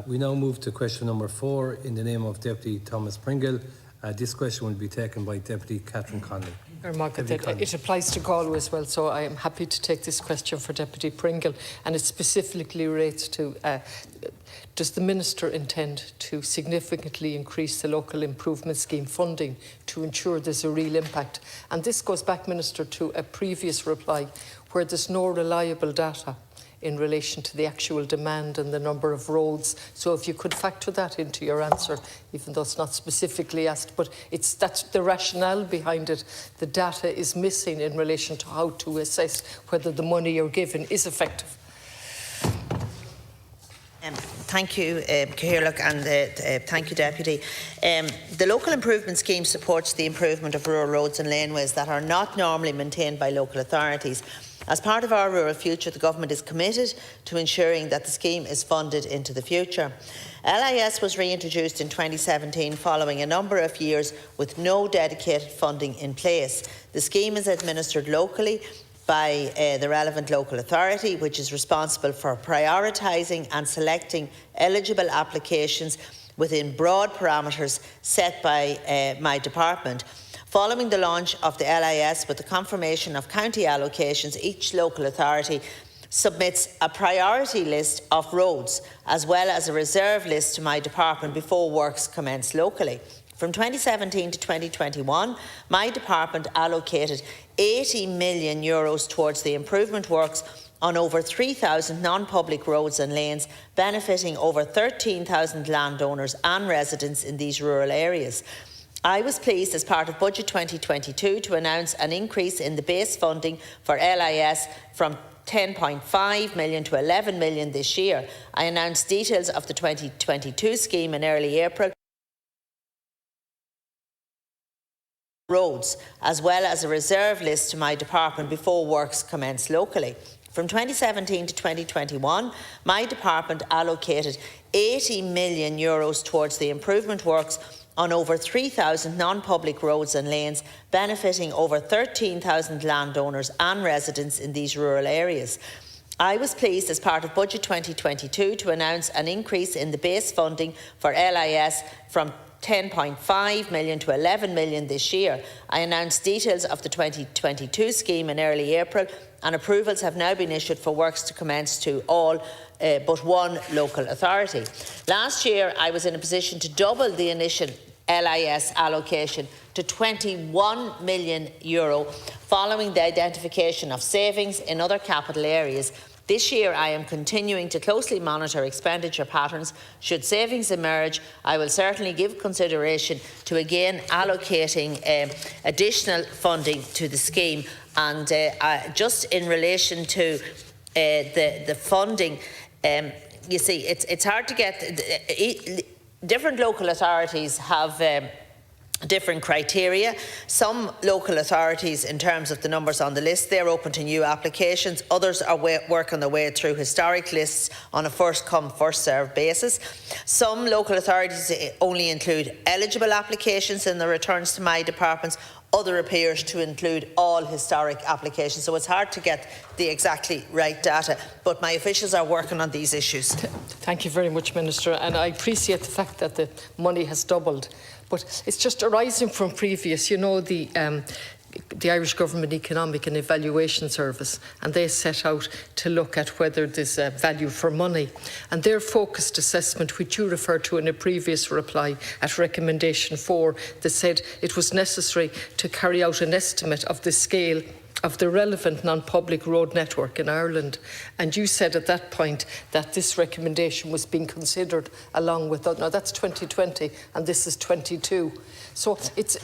We now move to question number 4 in the name of Deputy Thomas Pringle. This question will be taken by Deputy Catherine Conley. It applies to Galway as well, so I am happy to take this question for Deputy Pringle, and it specifically relates to does the Minister intend to significantly increase the local improvement scheme funding to ensure there's a real impact? And this goes back, Minister, to a previous reply where there's no reliable data in relation to the actual demand and the number of roads. So if you could factor that into your answer, even though it's not specifically asked, but that's the rationale behind it. The data is missing in relation to how to assess whether the money you're given is effective. Thank you, Cathaoirleach, and thank you, Deputy. The Local Improvement Scheme supports the improvement of rural roads and laneways that are not normally maintained by local authorities. As part of our rural future, the Government is committed to ensuring that the scheme is funded into the future. LIS was reintroduced in 2017 following a number of years with no dedicated funding in place. The scheme is administered locally by the relevant local authority, which is responsible for prioritising and selecting eligible applications within broad parameters set by my department. Following the launch of the LIS with the confirmation of county allocations, each local authority submits a priority list of roads as well as a reserve list to my department before works commence locally. From 2017 to 2021, my department allocated €80 million towards the improvement works on over 3,000 non-public roads and lanes, benefiting over 13,000 landowners and residents in these rural areas. I was pleased as part of Budget 2022 to announce an increase in the base funding for LIS from €10.5 million to €11 million this year. I announced details of the 2022 scheme in early April. Roads, as well as a reserve list to my department before works commence locally. From 2017 to 2021, my department allocated €80 million towards the improvement works on over 3,000 non-public roads and lanes, benefiting over 13,000 landowners and residents in these rural areas. I was pleased as part of Budget 2022 to announce an increase in the base funding for LIS from €10.5 million to €11 million this year. I announced details of the 2022 scheme in early April, and approvals have now been issued for works to commence to all but one local authority. Last year, I was in a position to double the initial LIS allocation to €21 million following the identification of savings in other capital areas. This year, I am continuing to closely monitor expenditure patterns. Should savings emerge, I will certainly give consideration to again allocating additional funding to the scheme. And just in relation to the funding, you see, it's hard to get. Different local authorities have different criteria. Some local authorities, in terms of the numbers on the list, they're open to new applications. Others are working their way through historic lists on a first-come, first-served basis. Some local authorities only include eligible applications in the returns to my departments. Other appears to include all historic applications. So it's hard to get the exactly right data, but my officials are working on these issues. Thank you very much, Minister, and I appreciate the fact that the money has doubled. But it's just arising from previous, you know, the Irish Government Economic and Evaluation Service, and they set out to look at whether there's value for money. And their focused assessment, which you referred to in a previous reply at recommendation 4, that said it was necessary to carry out an estimate of the scale of the relevant non-public road network in Ireland. And you said at that point that this recommendation was being considered along with, now that's 2020 and this is 22. So it's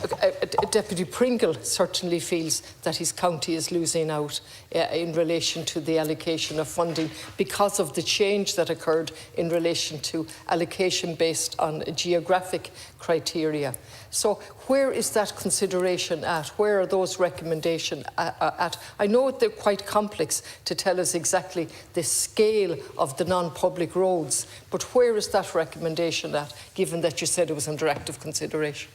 Deputy Pringle certainly feels that his county is losing out in relation to the allocation of funding because of the change that occurred in relation to allocation based on geographic criteria. So where is that consideration at? Where are those recommendations at? I know they're quite complex to tell us exactly the scale of the non-public roads, but where is that recommendation at, given that you said it was under active consideration?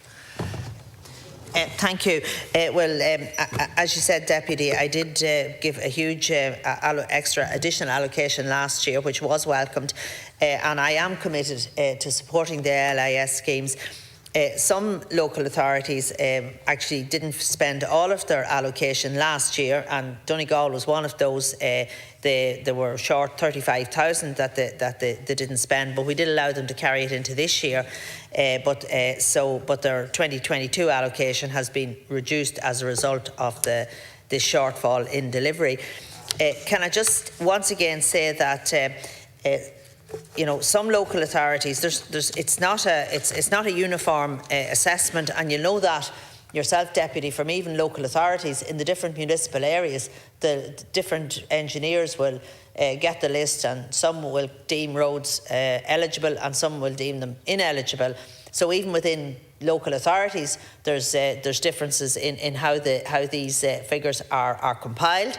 Thank you. As you said, Deputy, I did give a huge extra additional allocation last year, which was welcomed, and I am committed to supporting the LIS schemes. Some local authorities actually didn't spend all of their allocation last year, and Donegal was one of those. They were short 35,000 that they didn't spend, but we did allow them to carry it into this year. But their 2022 allocation has been reduced as a result of this shortfall in delivery. Can I just once again say that some local authorities, it's not a uniform assessment, and you know that yourself, Deputy, from even local authorities in the different municipal areas. The different engineers will get the list, and some will deem roads eligible and some will deem them ineligible. So even within local authorities, there's differences in how these figures are compiled.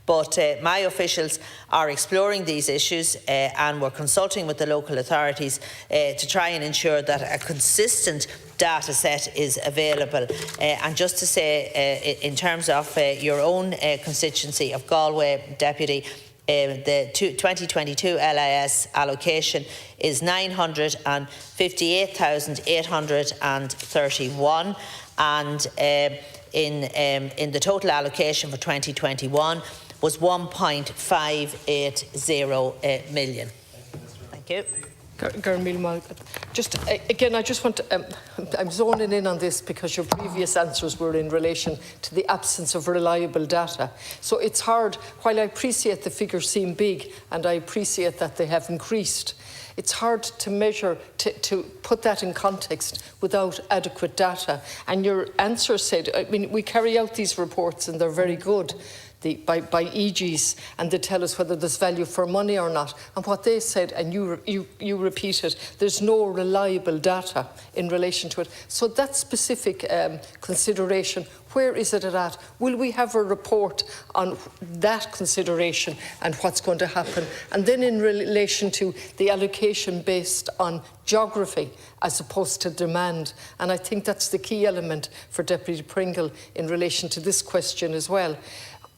But my officials are exploring these issues and we're consulting with the local authorities to try and ensure that a consistent data set is available. And just to say, in terms of your own constituency of Galway, Deputy, the 2022 LIS allocation is 958,831, and in the total allocation for 2021 was 1.580 million. Thank you. Just again, I just want to, I'm zoning in on this because your previous answers were in relation to the absence of reliable data. So it's hard, while I appreciate the figures seem big and I appreciate that they have increased, it's hard to measure, to put that in context without adequate data. And your answer said, I mean, we carry out these reports and they're very good. By EGs, and they tell us whether there's value for money or not. And what they said, and you repeated, there's no reliable data in relation to it. So that specific consideration, where is it at? Will we have a report on that consideration and what's going to happen? And then in relation to the allocation based on geography as opposed to demand. And I think that's the key element for Deputy Pringle in relation to this question as well.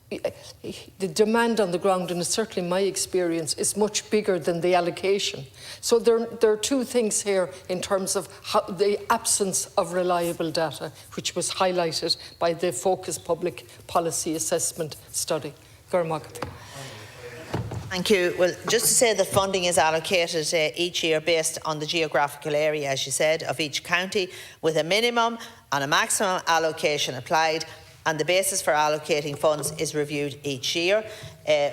The demand on the ground, and certainly my experience, is much bigger than the allocation. So there are two things here in terms of the absence of reliable data, which was highlighted by the Focus Public Policy Assessment Study. Thank you. Well, just to say that funding is allocated each year based on the geographical area, as you said, of each county, with a minimum and a maximum allocation applied, and the basis for allocating funds is reviewed each year.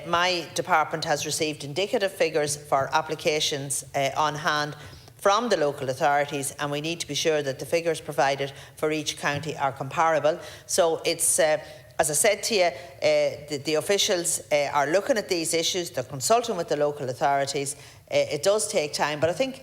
My department has received indicative figures for applications on hand from the local authorities, and we need to be sure that the figures provided for each county are comparable. So it's, as I said to you, the officials are looking at these issues, they're consulting with the local authorities. It does take time, but I think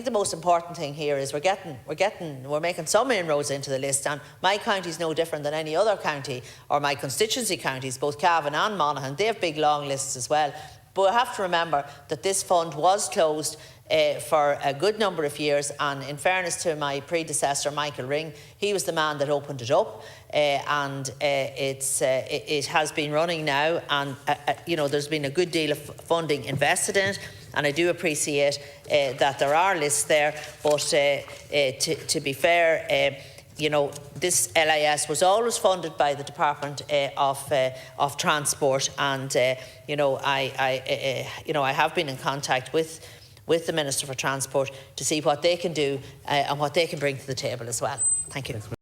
the most important thing here is we're making some inroads into the list, and my county is no different than any other county, or my constituency counties, both Cavan and Monaghan. They have big long lists as well. But we have to remember that this fund was closed for a good number of years, and in fairness to my predecessor, Michael Ring, he was the man that opened it up, and it has been running now, and there's been a good deal of funding invested in it. And I do appreciate that there are lists there, but to be fair, this LIS was always funded by the Department of Transport, and I have been in contact with the Minister for Transport to see what they can do and what they can bring to the table as well. Thank you.